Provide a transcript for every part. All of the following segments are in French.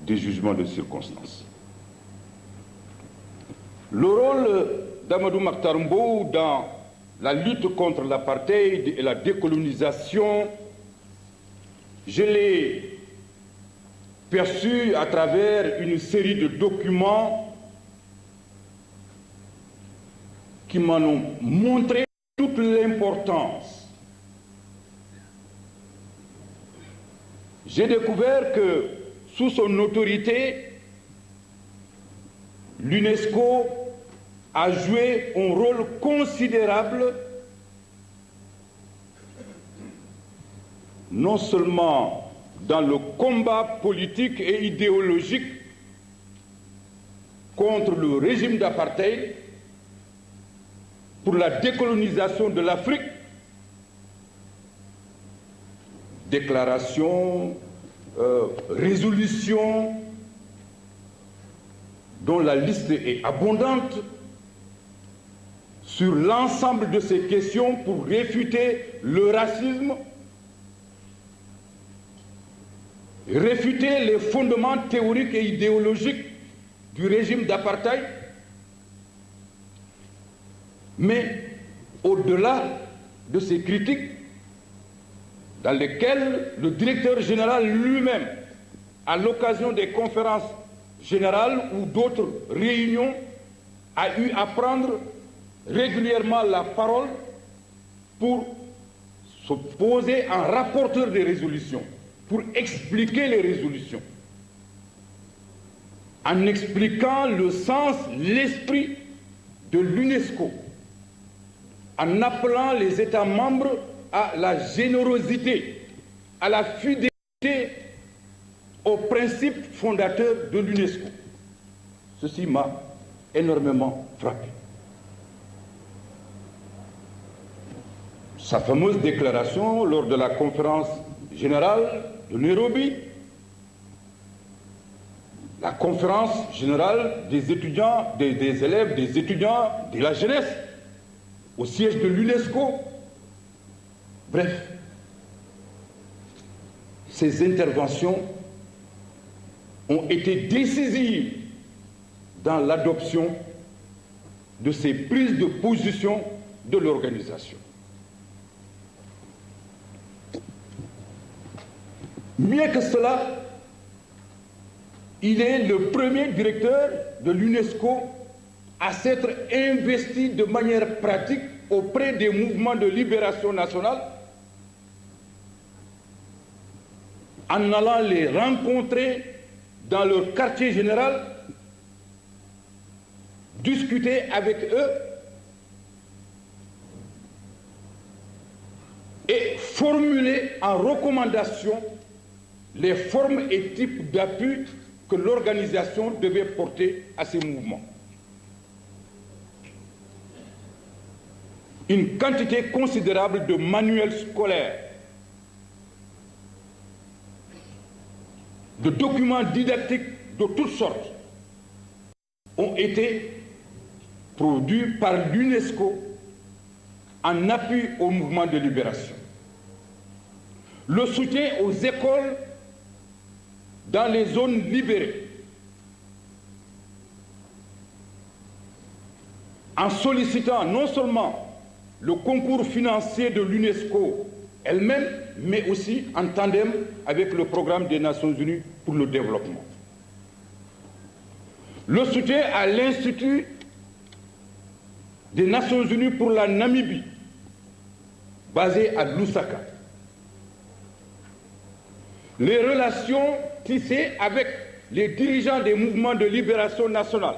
des jugements de circonstance. Le rôle d'Amadou Mahtar Mbow dans la lutte contre l'apartheid et la décolonisation, je l'ai perçu à travers une série de documents qui m'en ont montré toute l'importance. J'ai découvert que sous son autorité, l'UNESCO a joué un rôle considérable non seulement dans le combat politique et idéologique contre le régime d'apartheid, pour la décolonisation de l'Afrique, déclaration, résolution, dont la liste est abondante, sur l'ensemble de ces questions pour réfuter le racisme, réfuter les fondements théoriques et idéologiques du régime d'apartheid. Mais au-delà de ces critiques, dans lesquelles le directeur général lui-même, à l'occasion des conférences générales ou d'autres réunions, a eu à prendre régulièrement la parole pour se poser en rapporteur des résolutions, pour expliquer les résolutions, en expliquant le sens, l'esprit de l'UNESCO, en appelant les États membres à la générosité, à la fidélité aux principes fondateurs de l'UNESCO. Ceci m'a énormément frappé. Sa fameuse déclaration lors de la conférence générale de Nairobi, la conférence générale des étudiants, des élèves, des étudiants, de la jeunesse, au siège de l'UNESCO. Bref, ces interventions ont été décisives dans l'adoption de ces prises de position de l'organisation. Mieux que cela, il est le premier directeur de l'UNESCO à s'être investi de manière pratique auprès des mouvements de libération nationale, en allant les rencontrer dans leur quartier général, discuter avec eux et formuler en recommandation les formes et types d'appui que l'organisation devait porter à ces mouvements. Une quantité considérable de manuels scolaires, de documents didactiques de toutes sortes ont été produits par l'UNESCO en appui au mouvement de libération. Le soutien aux écoles dans les zones libérées, en sollicitant non seulement le concours financier de l'UNESCO elle-même, mais aussi en tandem avec le programme des Nations Unies pour le développement. Le soutien à l'Institut des Nations Unies pour la Namibie, basé à Lusaka. Les relations tissées avec les dirigeants des mouvements de libération nationale,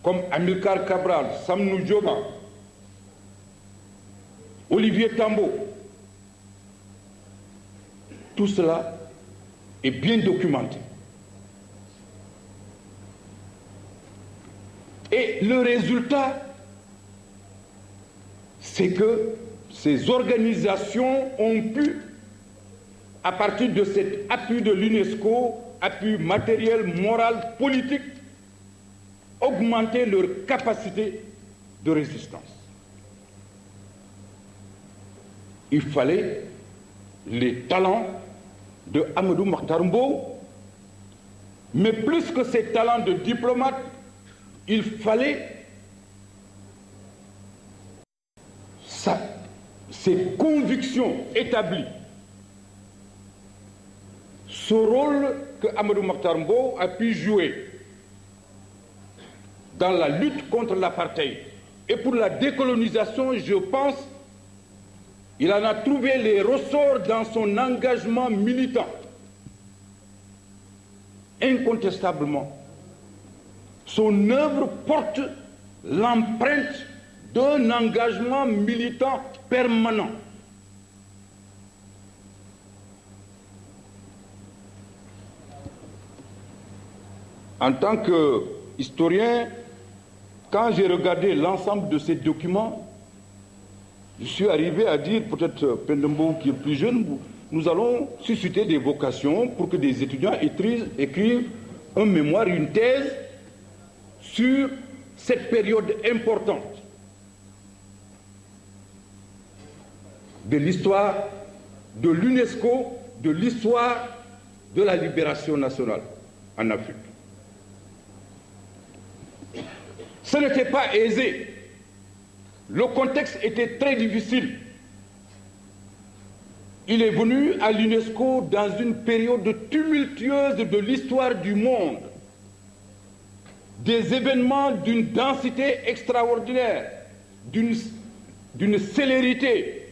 comme Amilcar Cabral, Sam Nujoma, Olivier Tambo. Tout cela est bien documenté. Et le résultat, c'est que ces organisations ont pu, à partir de cet appui de l'UNESCO, appui matériel, moral, politique, augmenter leur capacité de résistance. Il fallait les talents de Amadou Mahtar Mbow Mais plus que ses talents de diplomate, il fallait ses convictions établies. Ce rôle que Amadou Mahtar Mbow a pu jouer dans la lutte contre l'apartheid et pour la décolonisation, je pense, il en a trouvé les ressorts dans son engagement militant. Incontestablement, son œuvre porte l'empreinte d'un engagement militant permanent. En tant qu'historien, quand j'ai regardé l'ensemble de ces documents, je suis arrivé à dire, peut-être Pendembo qui est plus jeune, nous allons susciter des vocations pour que des étudiants écrivent un mémoire, une thèse sur cette période importante de l'histoire de l'UNESCO, de l'histoire de la libération nationale en Afrique. Ce n'était pas aisé. Le contexte était très difficile. Il est venu à l'UNESCO dans une période tumultueuse de l'histoire du monde. Des événements d'une densité extraordinaire, d'une célérité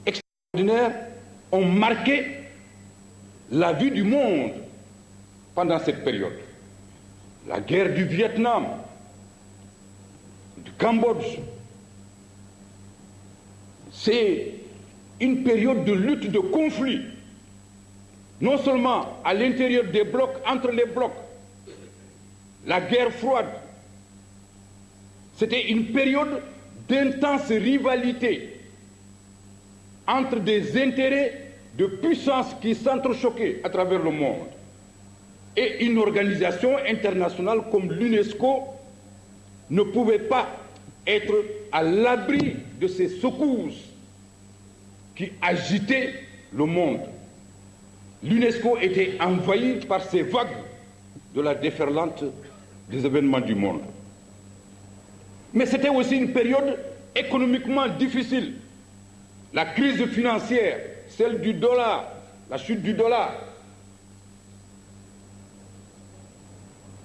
extraordinaire ont marqué la vie du monde pendant cette période. La guerre du Vietnam, du Cambodge, c'est une période de lutte, de conflit, non seulement à l'intérieur des blocs, entre les blocs. La guerre froide, c'était une période d'intense rivalité entre des intérêts de puissance qui s'entrechoquaient à travers le monde. Et une organisation internationale comme l'UNESCO ne pouvait pas être à l'abri de ces secousses qui agitaient le monde. L'UNESCO était envahie par ces vagues de la déferlante des événements du monde. Mais c'était aussi une période économiquement difficile. La crise financière, celle du dollar, la chute du dollar,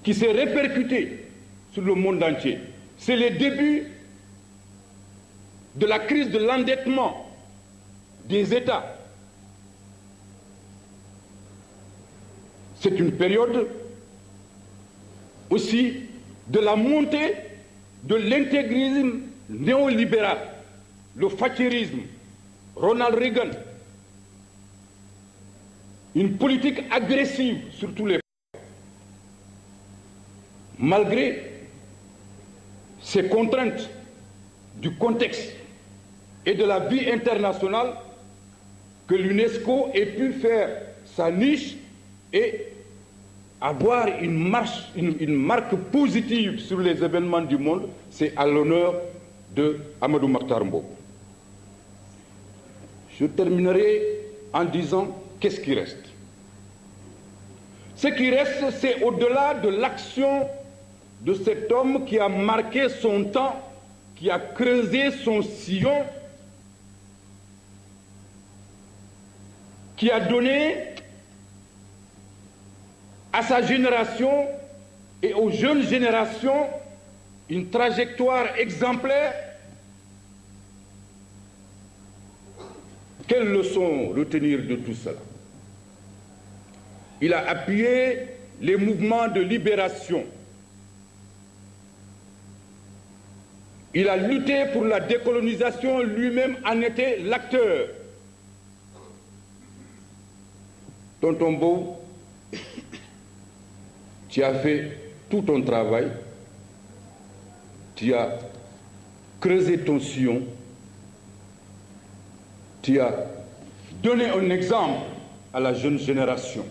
qui s'est répercutée sur le monde entier. C'est le début de la crise de l'endettement des États. C'est une période aussi de la montée de l'intégrisme néolibéral, le thatcherisme, Ronald Reagan, une politique agressive sur tous les plans. Malgré ces contraintes du contexte et de la vie internationale, que l'UNESCO ait pu faire sa niche et avoir une marque positive sur les événements du monde, c'est à l'honneur de Amadou Mahtar Mbow. Je terminerai en disant qu'est-ce qui reste. Ce qui reste, c'est au-delà de l'action de cet homme qui a marqué son temps, qui a creusé son sillon, qui a donné à sa génération et aux jeunes générations une trajectoire exemplaire. Quelles leçons retenir de tout cela? Il a appuyé les mouvements de libération. Il a lutté pour la décolonisation, lui-même en était l'acteur. Tonton Mbow, tu as fait tout ton travail, tu as creusé ton sillon, tu as donné un exemple à la jeune génération.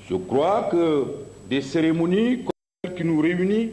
Je crois que des cérémonies comme celle qui nous réunit